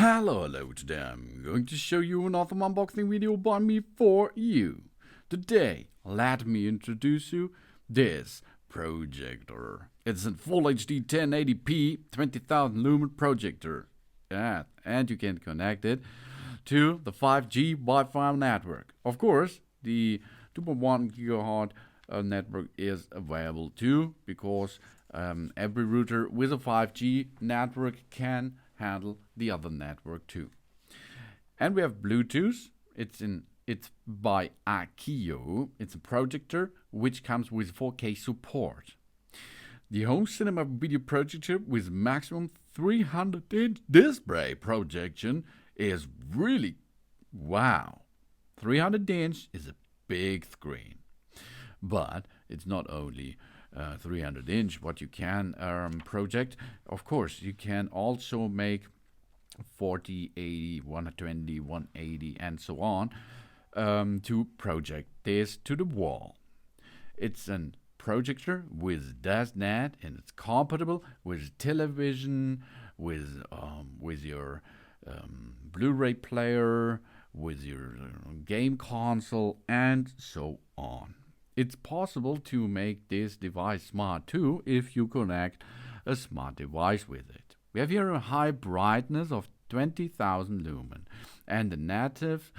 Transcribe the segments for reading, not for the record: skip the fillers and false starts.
Hello, today I'm going to show you another unboxing video by me for you. Today, let me introduce you this projector. It's a full HD 1080p 20,000 lumen projector. And you can connect it to the 5G Wi-Fi network. Of course, the 2.1 gigahertz network is available too, because every router with a 5G network can handle the other network too. And we have Bluetooth. It's by AKIYO. It's a projector which comes with 4K support. The home cinema video projector with maximum 300-inch display projection is really wow. 300-inch is a big screen. But it's not only 300-inch what you can project. Of course, you can also make 40, 80, 120, 180, and so on to project this to the wall. It's a projector with DAS-net, and it's compatible with television, with your Blu-ray player, with your game console, and so on. It's possible to make this device smart too if you connect a smart device with it. We have here a high brightness of 20,000 lumen and a native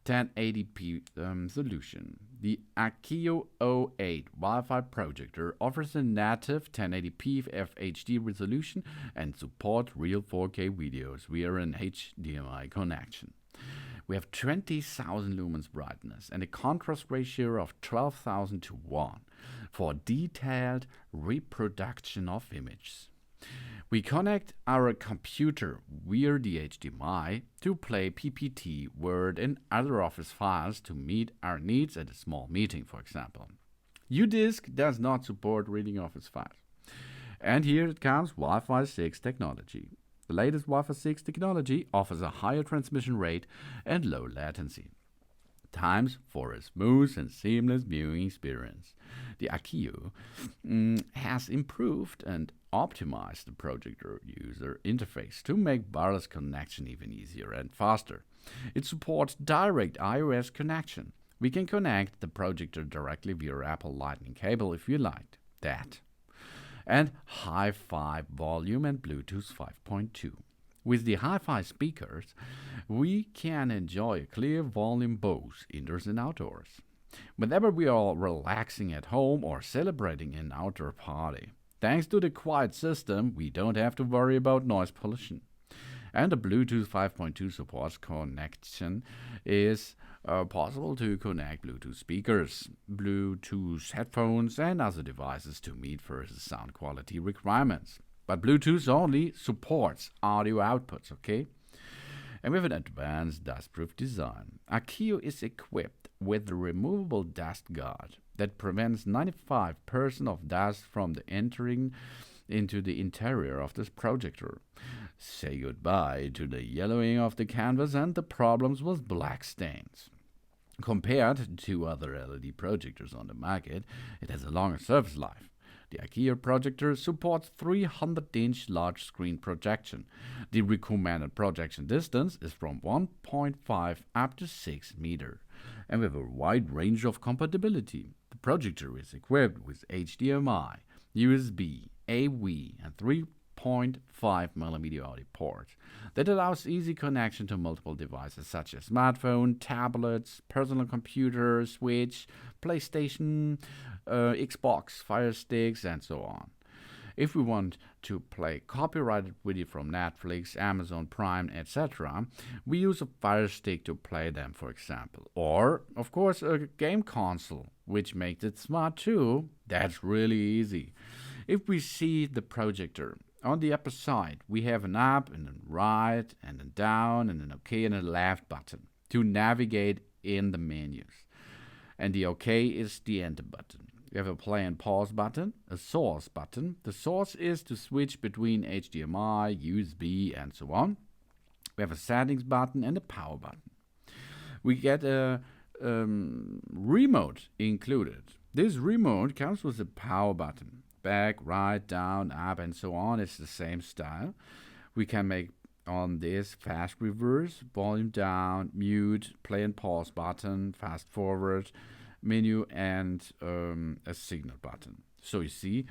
1080p solution. The AKIYO O8 WiFi projector offers a native 1080p FHD resolution and supports real 4K videos via an HDMI connection. We have 20,000 lumens brightness and a contrast ratio of 12,000 to 1 for detailed reproduction of images. We connect our computer via the HDMI to play PPT, Word, and other Office files to meet our needs at a small meeting, for example. UDisk does not support reading Office files. And here it comes Wi-Fi 6 technology. The latest Wi-Fi 6 technology offers a higher transmission rate and low latency times for a smooth and seamless viewing experience. The AKIYO has improved and optimized the projector user interface to make wireless connection even easier and faster. It supports direct iOS connection. We can connect the projector directly via Apple Lightning cable if you like that. And Hi-Fi volume and Bluetooth 5.2. With the Hi-Fi speakers, we can enjoy a clear volume both indoors and outdoors. Whenever we are relaxing at home or celebrating an outdoor party, thanks to the quiet system, we don't have to worry about noise pollution. And the Bluetooth 5.2 supports connection is possible to connect Bluetooth speakers, Bluetooth headphones, and other devices to meet further sound quality requirements. But Bluetooth only supports audio outputs, okay? And with an advanced dust-proof design, AKIYO is equipped with a removable dust guard that prevents 95% of dust from entering into the interior of this projector. Say goodbye to the yellowing of the canvas and the problems with black stains. Compared to other LED projectors on the market, it has a longer service life. The AKIYO projector supports 300-inch large screen projection. The recommended projection distance is from 1.5 up to 6 meters, and with a wide range of compatibility. The projector is equipped with HDMI, USB, AV, and 3.5mm audio ports that allows easy connection to multiple devices such as smartphone, tablets, personal computer, Switch, PlayStation, Xbox, Fire Sticks, and so on. If we want to play copyrighted video from Netflix, Amazon Prime, etc., we use a Fire Stick to play them, for example. Or, of course, a game console, which makes it smart too. That's really easy. If we see the projector, on the upper side, we have an up and a right and a down and an OK and a left button to navigate in the menus. And the OK is the enter button. We have a play and pause button, a source button. The source is to switch between HDMI, USB, and so on. We have a settings button and a power button. We get a remote included. This remote comes with a power button. Back, right, down, up, and so on. It's the same style. We can make on this fast reverse, volume down, mute, play and pause button, fast forward menu, and a signal button. So you see,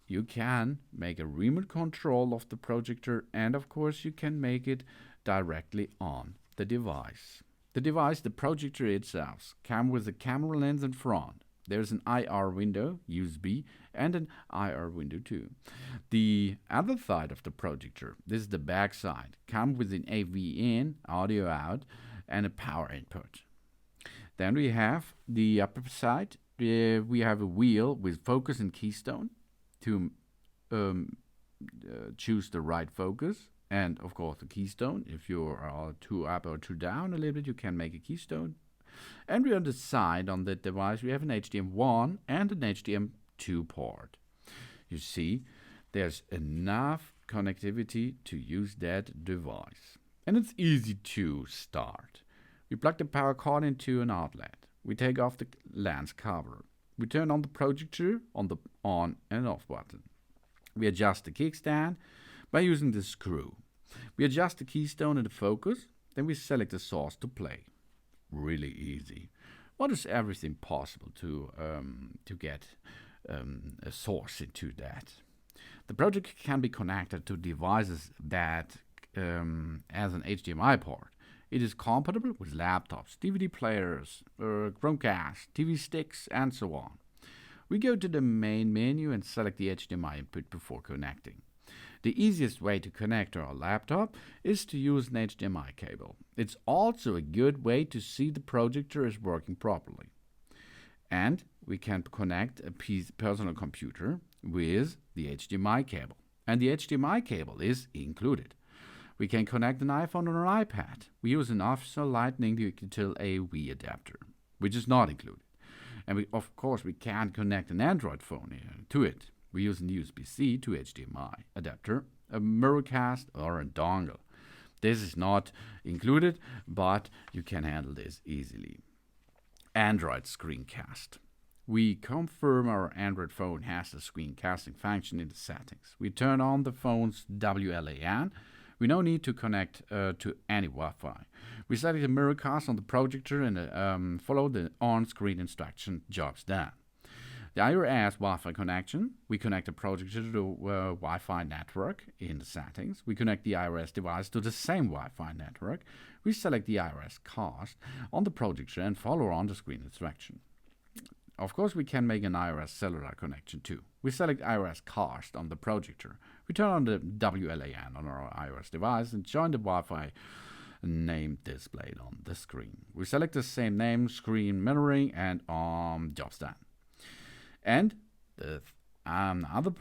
you can make a remote control of the projector, and of course you can make it directly on the device. The projector itself, comes with a camera lens in front. There's an IR window, USB, and an IR window too. The other side of the projector, this is the back side, comes with an AV in, audio out, and a power input. Then we have the upper side. We have a wheel with focus and keystone to choose the right focus. And of course the keystone. If you are too up or too down a little bit, you can make a keystone. And we on the side on the device, we have an HDMI and an HDMI port. You see, there's enough connectivity to use that device. And it's easy to start. We plug the power cord into an outlet. We take off the lens cover. We turn on the projector on the on and off button. We adjust the kickstand by using the screw. We adjust the keystone and the focus. Then we select the source to play. Really easy. What is everything possible to get a source into that? The projector can be connected to devices that as an HDMI port. It is compatible with laptops, DVD players, Chromecast, TV sticks, and so on. We go to the main menu and select the HDMI input before connecting. The easiest way to connect to our laptop is to use an HDMI cable. It's also a good way to see the projector is working properly. And we can connect a personal computer with the HDMI cable. And the HDMI cable is included. We can connect an iPhone or an iPad. We use an official Lightning Digital AV adapter, which is not included. And of course, we can connect an Android phone to it. We use an USB-C to HDMI adapter, a Miracast, or a dongle. This is not included, but you can handle this easily. Android screencast. We confirm our Android phone has the screencasting function in the settings. We turn on the phone's WLAN. We no need to connect to any Wi-Fi. We select the Miracast on the projector and follow the on-screen instruction. Job's done. The iOS Wi-Fi connection. We connect the projector to the Wi-Fi network in the settings. We connect the iOS device to the same Wi-Fi network. We select the iOS cast on the projector and follow on-the-screen instruction. Of course, we can make an iOS cellular connection too. We select iOS cast on the projector. We turn on the WLAN on our iOS device and join the Wi-Fi name displayed on the screen. We select the same name, screen mirroring, and job's done. And the other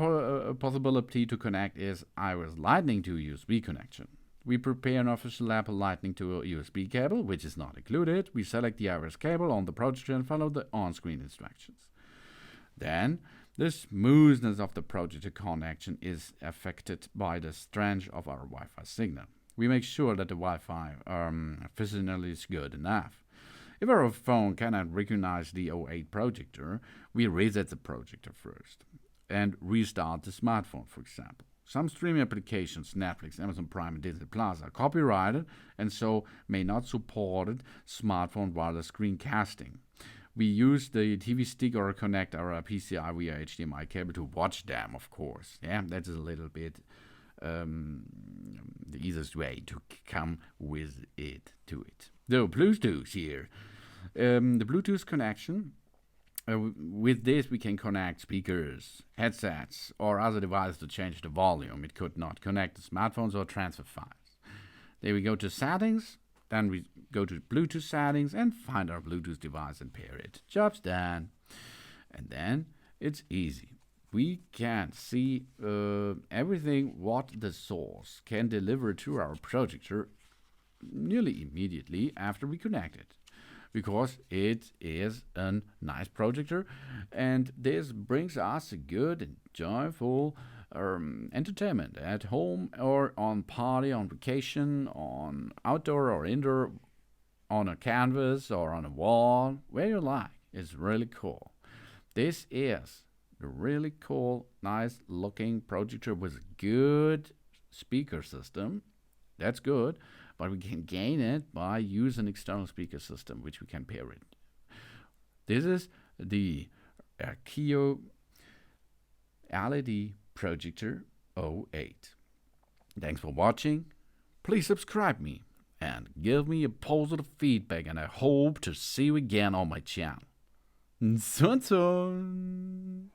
possibility to connect is iOS Lightning to USB connection. We prepare an official Apple Lightning to a USB cable, which is not included. We select the iOS cable on the projector and follow the on-screen instructions. Then, the smoothness of the projector connection is affected by the strength of our Wi-Fi signal. We make sure that the Wi-Fi signal is good enough. If our phone cannot recognize the O8 projector, we reset the projector first and restart the smartphone, for example. Some streaming applications, Netflix, Amazon Prime, and Disney Plus, are copyrighted and so may not support smartphone wireless screencasting. We use the TV stick or connect our PCI via HDMI cable to watch them, of course. Yeah, that's a little bit the easiest way to come with it to it. So, Bluetooth here. The Bluetooth connection. With this, we can connect speakers, headsets, or other devices to change the volume. It could not connect to smartphones or transfer files. Then we go to settings, then we go to Bluetooth settings and find our Bluetooth device and pair it. Job's done. And then it's easy. We can see everything what the source can deliver to our projector nearly immediately after we connect it, because it is a nice projector, and this brings us a good and joyful entertainment at home or on party, on vacation, on outdoor or indoor, on a canvas or on a wall, where you like. It's really cool. This is a really cool, nice looking projector with a good speaker system That's good, but we can gain it by using an external speaker system, which we can pair it. This is the AKIYO LED Projector O8. Thanks for watching. Please subscribe me and give me a positive feedback, and I hope to see you again on my channel. 算算